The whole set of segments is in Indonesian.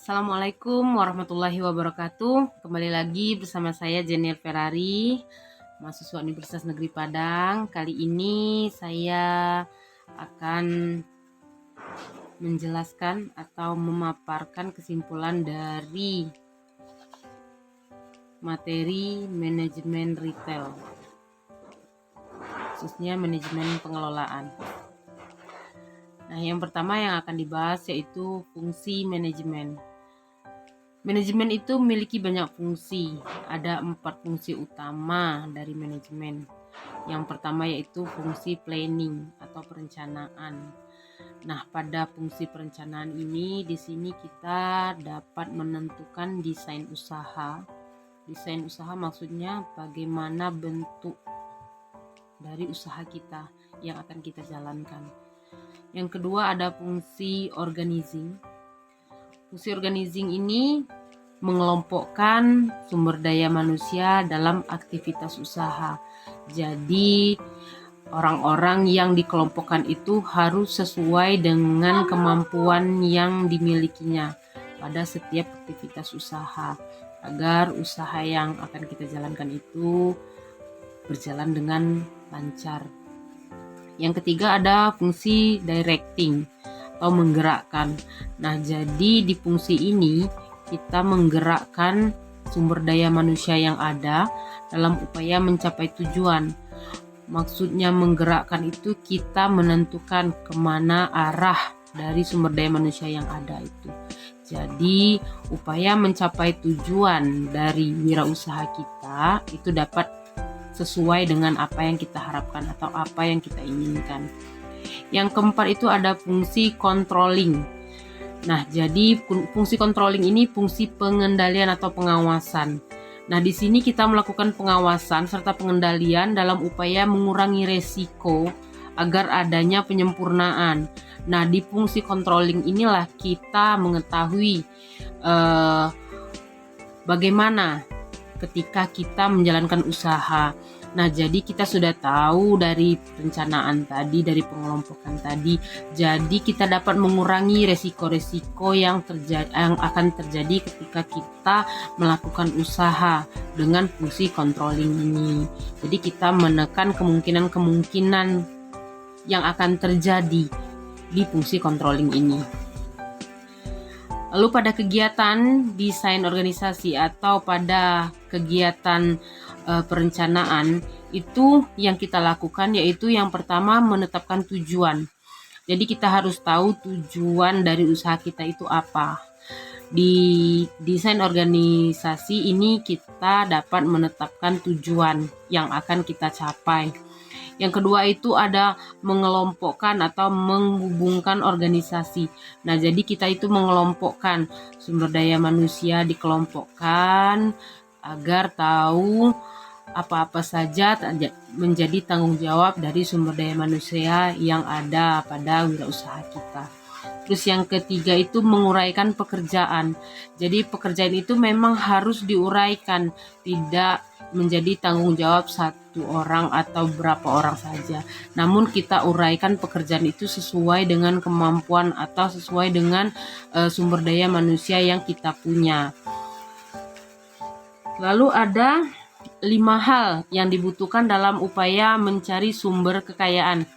Assalamualaikum warahmatullahi wabarakatuh. Kembali lagi bersama saya Jenier Ferrari, mahasiswa Universitas Negeri Padang. Kali ini saya akan menjelaskan atau memaparkan kesimpulan dari materi manajemen retail, khususnya manajemen pengelolaan. Nah, yang pertama yang akan dibahas yaitu fungsi manajemen. Manajemen itu memiliki banyak fungsi. Ada 4 fungsi utama dari manajemen. Yang pertama yaitu fungsi planning atau perencanaan. Nah, pada fungsi perencanaan ini di sini kita dapat menentukan desain usaha. Desain usaha maksudnya bagaimana bentuk dari usaha kita yang akan kita jalankan. Yang kedua ada fungsi organizing. Fungsi organizing ini mengelompokkan sumber daya manusia dalam aktivitas usaha. Jadi orang-orang yang dikelompokkan itu harus sesuai dengan kemampuan yang dimilikinya pada setiap aktivitas usaha, agar usaha yang akan kita jalankan itu berjalan dengan lancar. Yang ketiga ada fungsi directing atau menggerakkan. Nah, jadi di fungsi ini kita menggerakkan sumber daya manusia yang ada dalam upaya mencapai tujuan. Maksudnya menggerakkan itu kita menentukan kemana arah dari sumber daya manusia yang ada itu. Jadi upaya mencapai tujuan dari wirausaha kita itu dapat sesuai dengan apa yang kita harapkan atau apa yang kita inginkan. Yang keempat itu ada fungsi controlling. Nah, jadi fungsi controlling ini fungsi pengendalian atau pengawasan. Nah, di sini kita melakukan pengawasan serta pengendalian dalam upaya mengurangi resiko agar adanya penyempurnaan. Nah, di fungsi controlling inilah kita mengetahui bagaimana ketika kita menjalankan usaha. Nah, jadi kita sudah tahu dari perencanaan tadi, dari pengelompokan tadi. Jadi kita dapat mengurangi resiko-resiko yang akan terjadi ketika kita melakukan usaha dengan fungsi controlling ini. Jadi kita menekan kemungkinan-kemungkinan yang akan terjadi di fungsi controlling ini. Lalu pada kegiatan desain organisasi atau pada kegiatan perencanaan itu yang kita lakukan yaitu yang pertama menetapkan tujuan. Jadi kita harus tahu tujuan dari usaha kita itu apa. Di desain organisasi ini kita dapat menetapkan tujuan yang akan kita capai. Yang kedua itu ada mengelompokkan atau menghubungkan organisasi. Nah, jadi kita itu mengelompokkan sumber daya manusia, dikelompokkan agar tahu apa-apa saja menjadi tanggung jawab dari sumber daya manusia yang ada pada wirausaha kita. Terus yang ketiga itu menguraikan pekerjaan. Jadi pekerjaan itu memang harus diuraikan, tidak menjadi tanggung jawab satu orang atau berapa orang saja. Namun kita uraikan pekerjaan itu sesuai dengan kemampuan atau sesuai dengan sumber daya manusia yang kita punya. Lalu ada 5 hal yang dibutuhkan dalam upaya mencari sumber kekayaan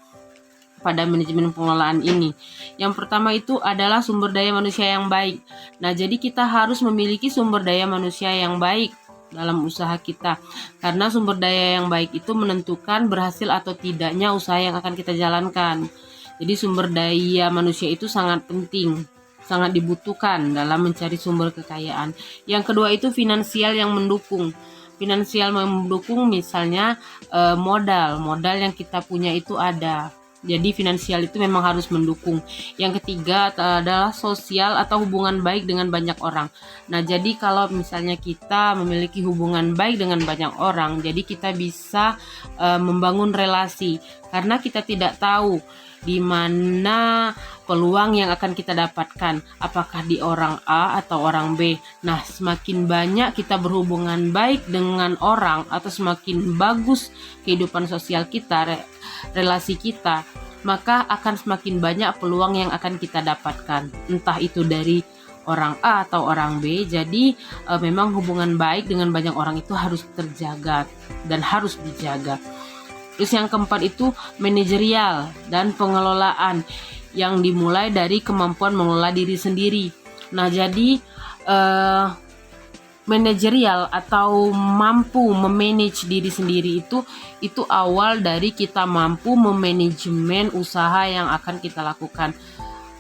pada manajemen pengelolaan ini. Yang pertama itu adalah sumber daya manusia yang baik. Nah, jadi kita harus memiliki sumber daya manusia yang baik dalam usaha kita. Karena sumber daya yang baik itu menentukan berhasil atau tidaknya usaha yang akan kita jalankan. Jadi sumber daya manusia itu sangat penting, sangat dibutuhkan dalam mencari sumber kekayaan. Yang kedua itu finansial yang mendukung. Finansial mendukung misalnya modal yang kita punya itu ada. Jadi finansial itu memang harus mendukung. Yang ketiga adalah sosial atau hubungan baik dengan banyak orang. Nah, jadi kalau misalnya kita memiliki hubungan baik dengan banyak orang, jadi kita bisa membangun relasi. Karena kita tidak tahu di mana peluang yang akan kita dapatkan, apakah di orang A atau orang B. Nah, semakin banyak kita berhubungan baik dengan orang atau semakin bagus kehidupan sosial kita, relasi kita, maka akan semakin banyak peluang yang akan kita dapatkan. Entah itu dari orang A atau orang B. Jadi memang hubungan baik dengan banyak orang itu harus terjaga dan harus dijaga. Terus yang keempat itu manajerial dan pengelolaan, yang dimulai dari kemampuan mengelola diri sendiri. Nah, jadi manajerial atau mampu memanage diri sendiri itu awal dari kita mampu memanajemen usaha yang akan kita lakukan.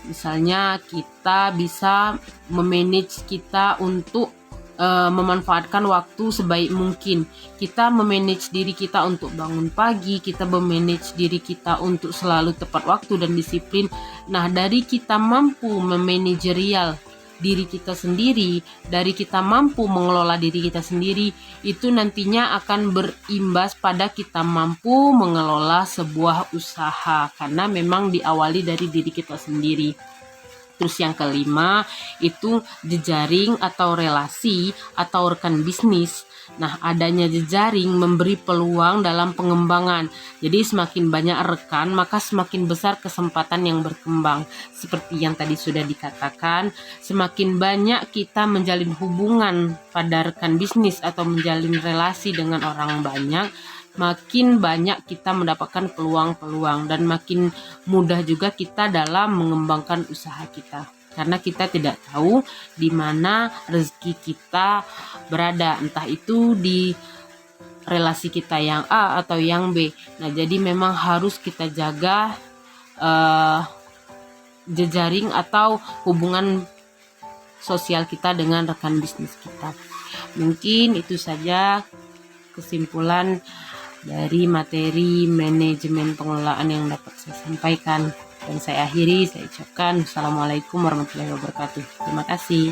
Misalnya kita bisa memanage kita untuk memanfaatkan waktu sebaik mungkin. Kita memanage diri kita untuk bangun pagi, kita memanage diri kita untuk selalu tepat waktu dan disiplin. Nah, dari kita mampu memanajerial diri kita sendiri, dari kita mampu mengelola diri kita sendiri, itu nantinya akan berimbas pada kita mampu mengelola sebuah usaha, karena memang diawali dari diri kita sendiri. Terus yang kelima itu jejaring atau relasi atau rekan bisnis. Nah, adanya jejaring memberi peluang dalam pengembangan. Jadi semakin banyak rekan, maka semakin besar kesempatan yang berkembang. Seperti yang tadi sudah dikatakan, semakin banyak kita menjalin hubungan pada rekan bisnis atau menjalin relasi dengan orang banyak, makin banyak kita mendapatkan peluang-peluang dan makin mudah juga kita dalam mengembangkan usaha kita. Karena kita tidak tahu di mana rezeki kita berada, entah itu di relasi kita yang A atau yang B. Nah, jadi memang harus kita jaga jejaring atau hubungan sosial kita dengan rekan bisnis kita. Mungkin itu saja kesimpulan dari materi manajemen pengelolaan yang dapat saya sampaikan. Dan saya akhiri, saya ucapkan Assalamualaikum warahmatullahi wabarakatuh. Terima kasih.